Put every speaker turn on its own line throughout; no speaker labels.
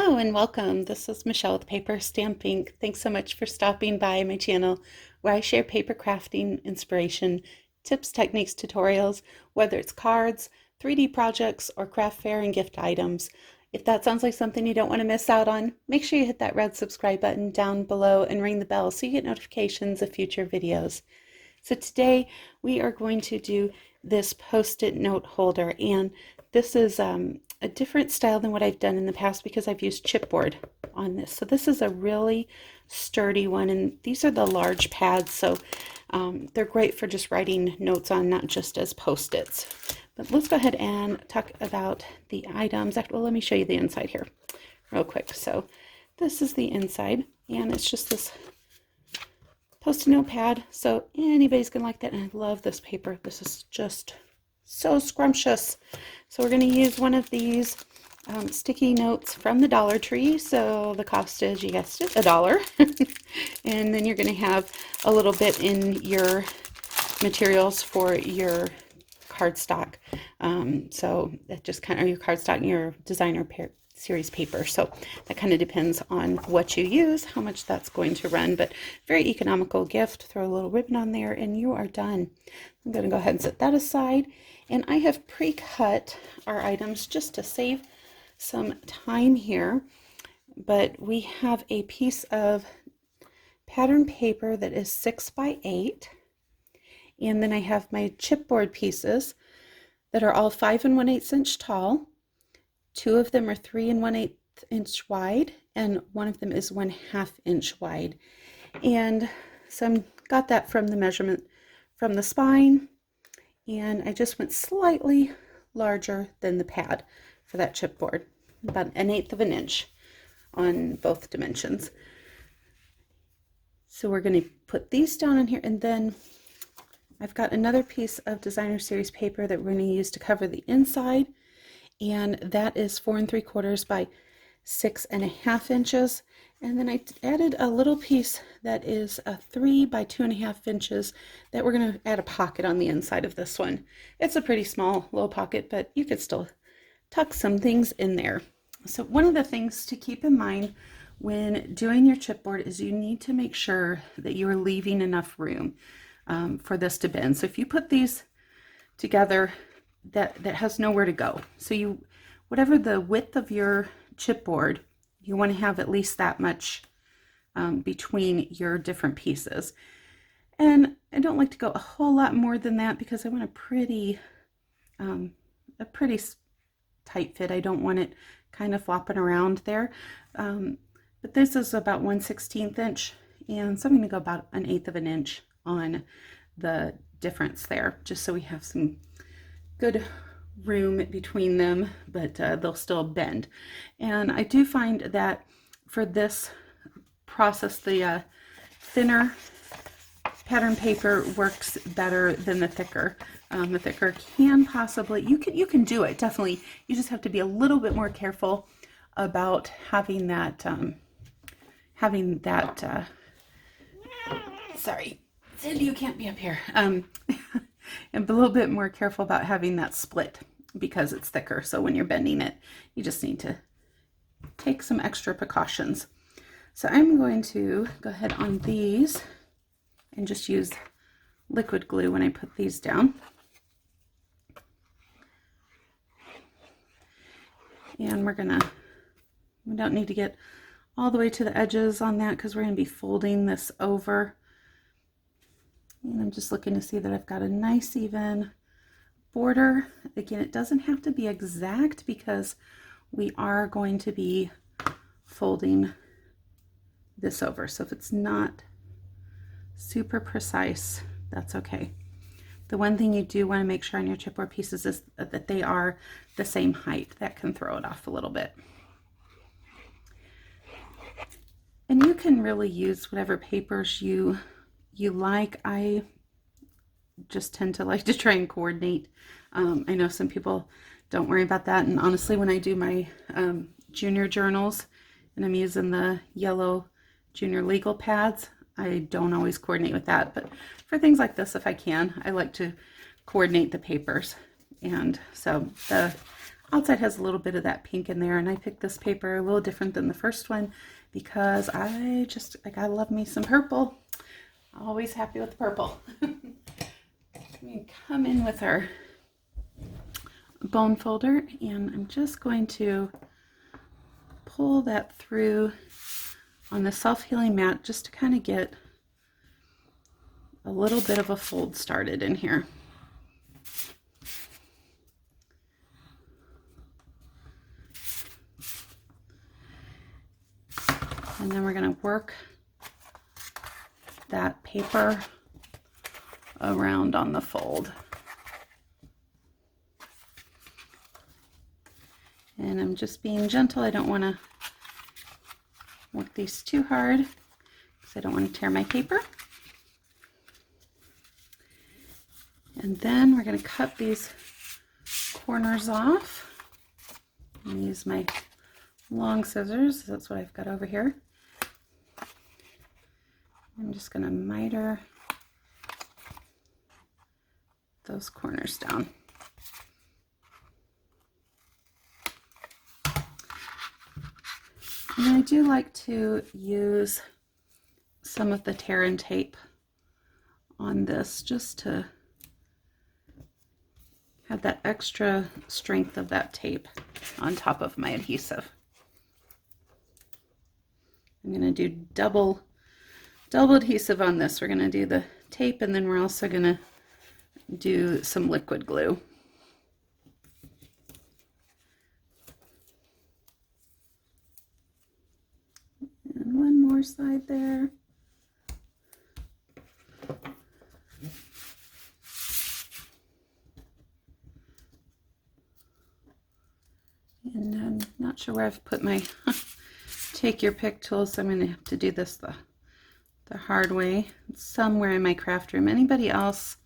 Hello and welcome. This is Michelle with PaperStampInk. Thanks so much for stopping by my channel where I share paper crafting inspiration, tips, techniques, tutorials, whether it's cards, 3D projects, or craft fair and gift items. If that sounds like something you don't want to miss out on, make sure you hit that red subscribe button down below and ring the bell so you get notifications of future videos. So today we are going to do this post-it note holder, and this is a different style than what I've done in the past because I've used chipboard on this. So this is a really sturdy one, and these are the large pads, so they're great for just writing notes on, not just as post-its. But let's go ahead and talk about the items. Well, let me show you the inside here real quick. So this is the inside, and it's just this post-it note pad, so anybody's gonna like that. And I love this paper. This is just so scrumptious. So we're going to use one of these sticky notes from the Dollar Tree. So the cost is, you guessed it, $1. And then you're going to have a little bit in your materials for your cardstock. So it just kind of, your cardstock and your designer series paper. So that kind of depends on what you use, how much that's going to run, but very economical gift. Throw a little ribbon on there and you are done. I'm going to go ahead and set that aside. And I have pre-cut our items just to save some time here, but we have a piece of pattern paper that is 6 by 8, and then I have my chipboard pieces that are all 5 1/8 inch tall. 2 of them are 3 1/8 inch wide, and one of them is 1/2 inch wide. And so I got that from the measurement from the spine, and I just went slightly larger than the pad for that chipboard, about 1/8 of an inch on both dimensions. So we're going to put these down in here, and then I've got another piece of designer series paper that we're going to use to cover the inside, and that is 4 3/4 by 6 1/2 inches. And then I added a little piece that is a 3 by 2 1/2 inches that we're going to add a pocket on the inside of this one. It's a pretty small little pocket, but you could still tuck some things in there. So one of the things to keep in mind when doing your chipboard is you need to make sure that you are leaving enough room for this to bend. So if you put these together, that has nowhere to go. So you, whatever the width of your chipboard, you want to have at least that much between your different pieces. And I don't like to go a whole lot more than that because I want a pretty tight fit. I don't want it kind of flopping around there. But this is about 1/16 inch, and so I'm going to go about 1/8 of an inch on the difference there, just so we have some good room between them, but they'll still bend. And I do find that for this process, the thinner pattern paper works better than the thicker. The thicker can possibly, you can do it, definitely. You just have to be a little bit more careful about having that, sorry, Cindy, you can't be up here. And a little bit more careful about having that split because it's thicker. So when you're bending it, you just need to take some extra precautions. So I'm going to go ahead on these and just use liquid glue when I put these down. And we don't need to get all the way to the edges on that because we're going to be folding this over. And I'm just looking to see that I've got a nice even border. Again, it doesn't have to be exact because we are going to be folding this over. So if it's not super precise, that's okay. The one thing you do want to make sure on your chipboard pieces is that they are the same height. That can throw it off a little bit. And you can really use whatever papers you like. I just tend to like to try and coordinate. I know some people don't worry about that, and honestly, when I do my junior journals and I'm using the yellow junior legal pads, I don't always coordinate with that, but for things like this, if I can, I like to coordinate the papers. And so outside has a little bit of that pink in there, and I picked this paper a little different than the first one because I gotta love me some purple. Always happy with the purple. We come in with our bone folder, and I'm just going to pull that through on the self-healing mat just to kind of get a little bit of a fold started in here. And then we're going to work that paper around on the fold. And I'm just being gentle. I don't want to work these too hard because I don't want to tear my paper. And then we're going to cut these corners off. And use my long scissors. That's what I've got over here. I'm just going to miter those corners down. And I do like to use some of the tear and tape on this just to have that extra strength of that tape on top of my adhesive. I'm going to do double adhesive on this. We're going to do the tape, and then we're also going to do some liquid glue. And one more side there. And I'm not sure where I've put my take your pick tool, so I'm going to have to do this the hard way. It's somewhere in my craft room. Anybody else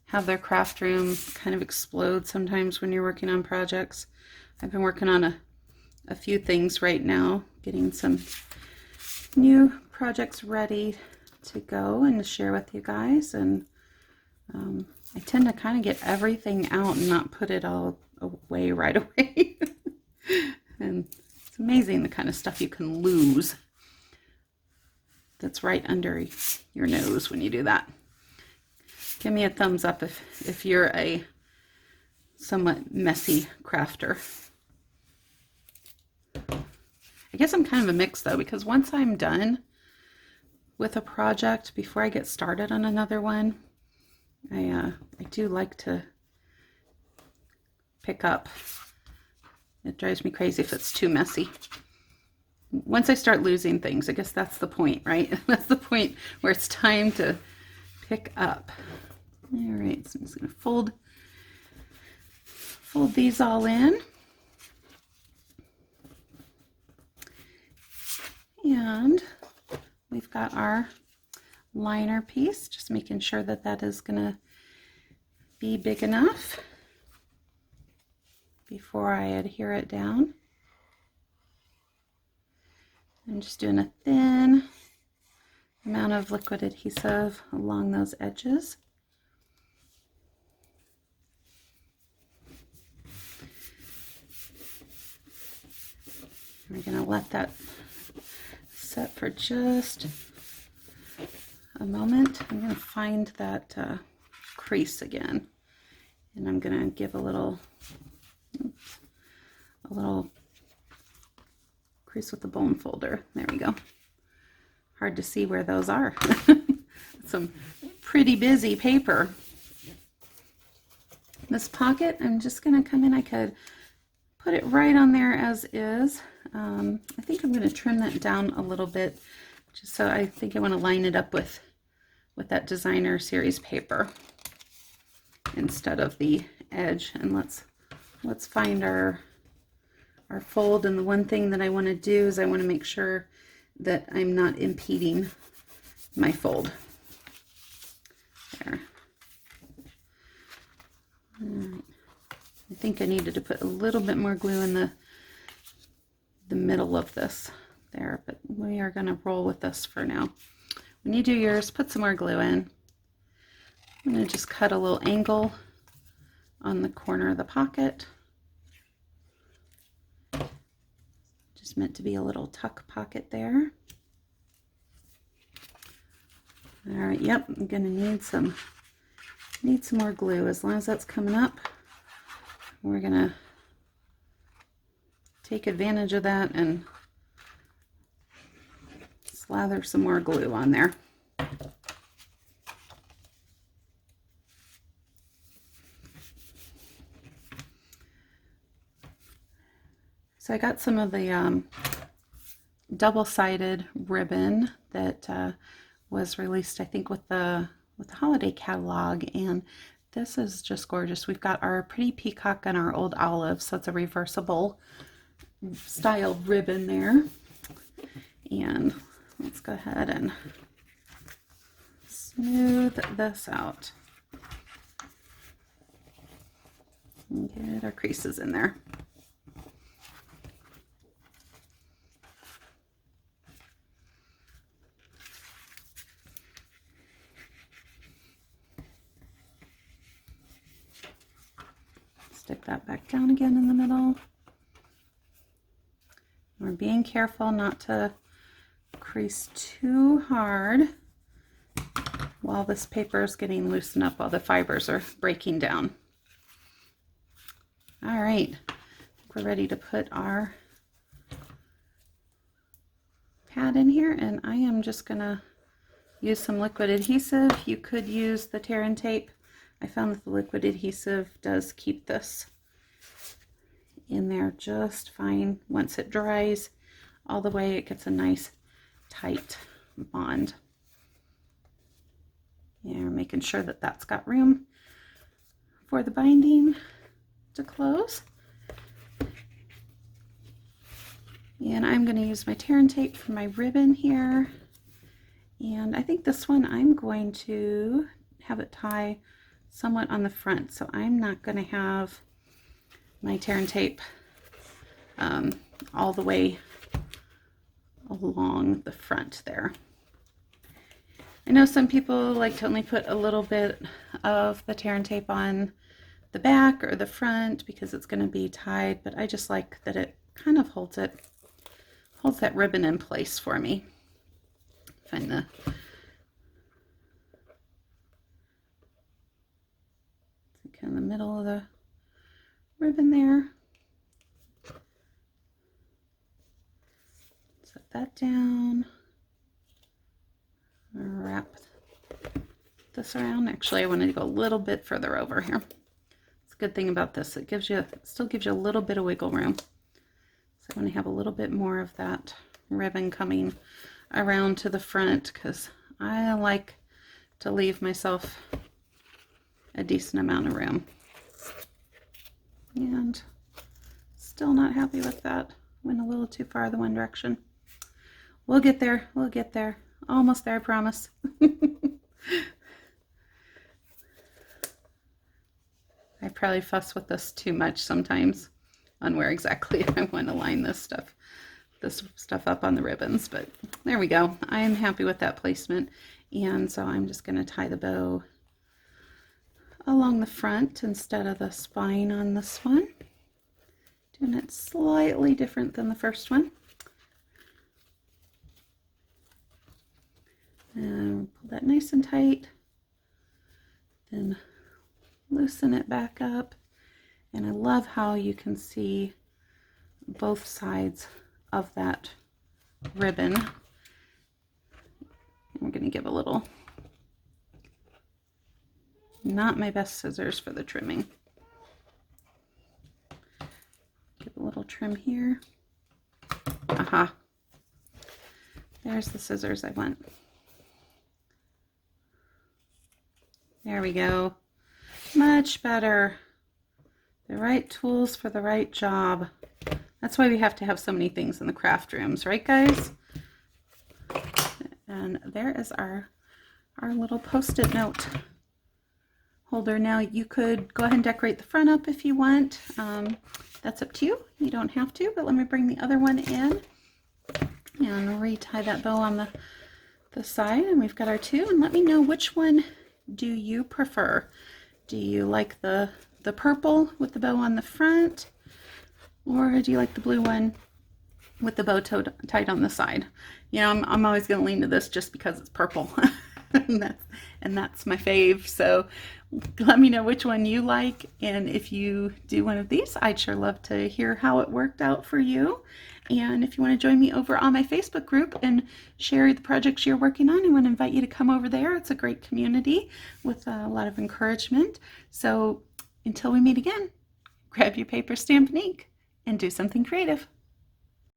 have their craft room kind of explode sometimes when you're working on projects? I've been working on a few things right now, getting some new projects ready to go and to share with you guys. And I tend to kind of get everything out and not put it all away right away. And it's amazing the kind of stuff you can lose that's right under your nose when you do that. Give me a thumbs up if you're a somewhat messy crafter. I guess I'm kind of a mix though, because once I'm done with a project, before I get started on another one, I do like to pick up. It drives me crazy if it's too messy. Once I start losing things, I guess that's the point, right? That's the point where it's time to pick up. All right, so I'm just going to fold these all in. And we've got our liner piece, just making sure that that is going to be big enough before I adhere it down. I'm just doing a thin amount of liquid adhesive along those edges. We're going to let that set for just a moment. I'm going to find that crease again, and I'm going to give a little crease with the bone folder. There we go. Hard to see where those are. Some pretty busy paper. This pocket, I'm just going to come in. I could put it right on there as is. I think I'm going to trim that down a little bit, just so I think I want to line it up with that designer series paper instead of the edge. And let's find our fold. And the one thing that I want to do is I want to make sure that I'm not impeding my fold. There. All right. I think I needed to put a little bit more glue in the middle of this there, but we are going to roll with this for now. When you do yours, put some more glue in. I'm going to just cut a little angle on the corner of the pocket. There's meant to be a little tuck pocket there. All right, yep, I'm gonna need some more glue. As long as that's coming up, we're gonna take advantage of that and slather some more glue on there. So I got some of the double-sided ribbon that was released, I think, with the holiday catalog, and this is just gorgeous. We've got our pretty peacock and our old olive, so it's a reversible style ribbon there. And let's go ahead and smooth this out and get our creases in there. Stick that back down again in the middle. We're being careful not to crease too hard while this paper is getting loosened up, while the fibers are breaking down. All right, we're ready to put our pad in here, and I am just gonna use some liquid adhesive. You could use the tear and tape. I found that the liquid adhesive does keep this in there just fine. Once it dries all the way, it gets a nice tight bond. And we're making sure that that's got room for the binding to close. And I'm going to use my tear and tape for my ribbon here. And I think this one I'm going to have it tie somewhat on the front, so I'm not going to have my tear and tape all the way along the front there. I know some people like to only put a little bit of the tear and tape on the back or the front because it's going to be tied, but I just like that it kind of holds that ribbon in place for me. Find the in the middle of the ribbon there. Set that down. Wrap this around. Actually, I wanted to go a little bit further over here. It's a good thing about this. It still gives you a little bit of wiggle room. So I want to have a little bit more of that ribbon coming around to the front because I like to leave myself a decent amount of room. And still not happy with that. Went a little too far the one direction. We'll get there. We'll get there. Almost there, I promise. I probably fuss with this too much sometimes on where exactly I want to line this stuff up on the ribbons, but there we go. I am happy with that placement. And so I'm just going to tie the bow along the front instead of the spine on this one. Doing it slightly different than the first one. And pull that nice and tight. Then loosen it back up. And I love how you can see both sides of that ribbon. And we're going to give a little, not my best scissors for the trimming. Give a little trim here. Aha. There's the scissors I want. There we go. Much better. The right tools for the right job. That's why we have to have so many things in the craft rooms, right guys? And there is our little post-it note holder. Now you could go ahead and decorate the front up if you want. That's up to you. You don't have to, but let me bring the other one in and retie that bow on the side. And we've got our two, and let me know which one do you prefer. Do you like the purple with the bow on the front, or do you like the blue one with the bow tied on the side. You know, I'm always going to lean to this just because it's purple. and that's my fave. So let me know which one you like. And if you do one of these, I'd sure love to hear how it worked out for you. And if you want to join me over on my Facebook group and share the projects you're working on, I want to invite you to come over there. It's a great community with a lot of encouragement. So until we meet again, grab your paper, stamp, and ink and do something creative.